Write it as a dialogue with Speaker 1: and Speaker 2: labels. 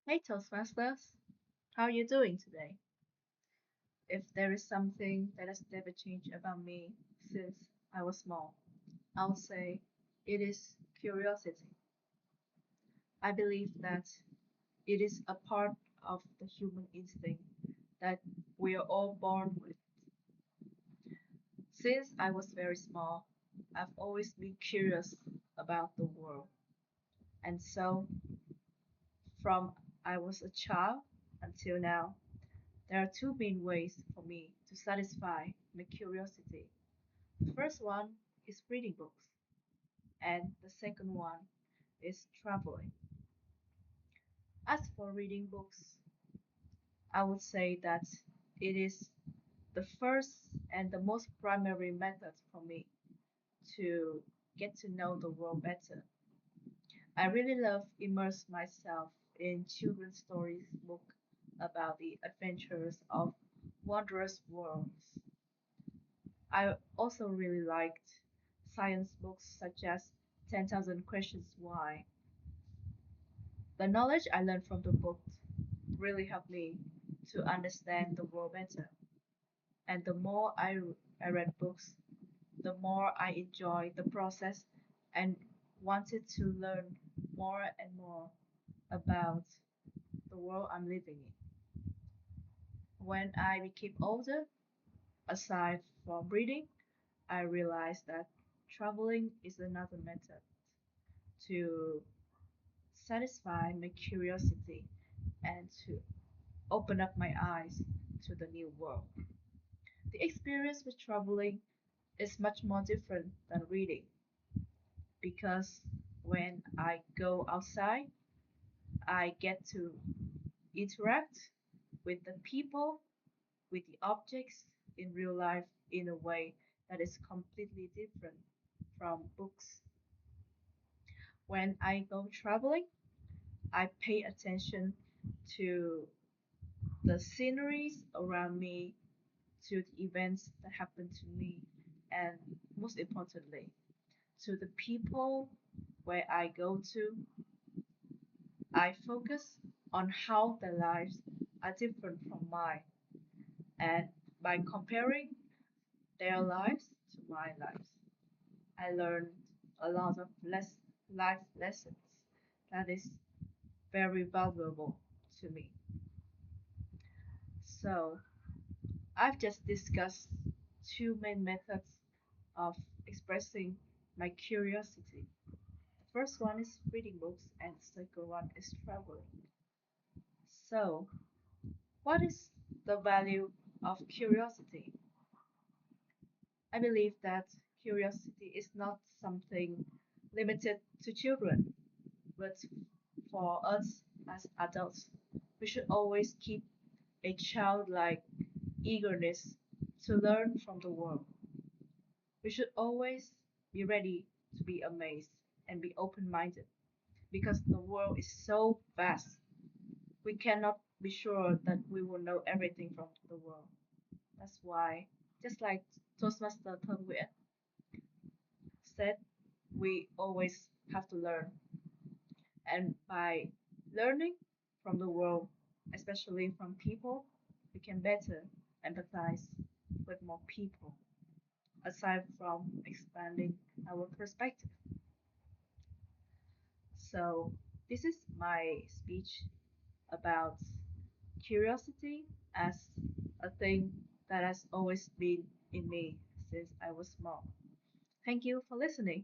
Speaker 1: Hey Toastmasters, how are you doing today? If there is something that has never changed about me since I was small, I'll say it is curiosity. I believe that it is a part of the human instinct that we are all born with. Since I was very small, I've always been curious about the world. And so, from I was a child until now, there are two main ways for me to satisfy my curiosity. The first one is reading books, and the second one is traveling. As for reading books, I would say that it is the first and the most primary method for me to get to know the world better. I really love immerse myself in children's stories book about the adventures of wondrous worlds. I also really liked science books such as 10,000 Questions Why. The knowledge I learned from the book really helped me to understand the world better. And the more I read books, the more I enjoyed the process and wanted to learn more and more about the world I'm living in. When I became older, aside from reading, I realized that traveling is another method to satisfy my curiosity and to open up my eyes to the new world. The experience with traveling is much more different than reading because when I go outside, I get to interact with the people, with the objects in real life in a way that is completely different from books. When I go traveling, I pay attention to the sceneries around me, to the events that happen to me, and most importantly, to the people where I go to. I focus on how their lives are different from mine, and by comparing their lives to my lives, I learned a lot of life lessons that is very valuable to me. So, I've just discussed two main methods of expressing my curiosity. The first one is reading books, and the second one is traveling. So, what is the value of curiosity? I believe that curiosity is not something limited to children, but for us as adults, we should always keep a childlike eagerness to learn from the world. We should always be ready to be amazed and be open minded because the world is so vast. We cannot be sure that we will know everything from the world. That's why, just like Toastmaster Thơm Nguyễn said, we always have to learn. And by learning from the world, especially from people, we can better empathize with more people, aside from expanding our perspective. So, this is my speech about curiosity as a thing that has always been in me since I was small. Thank you for listening.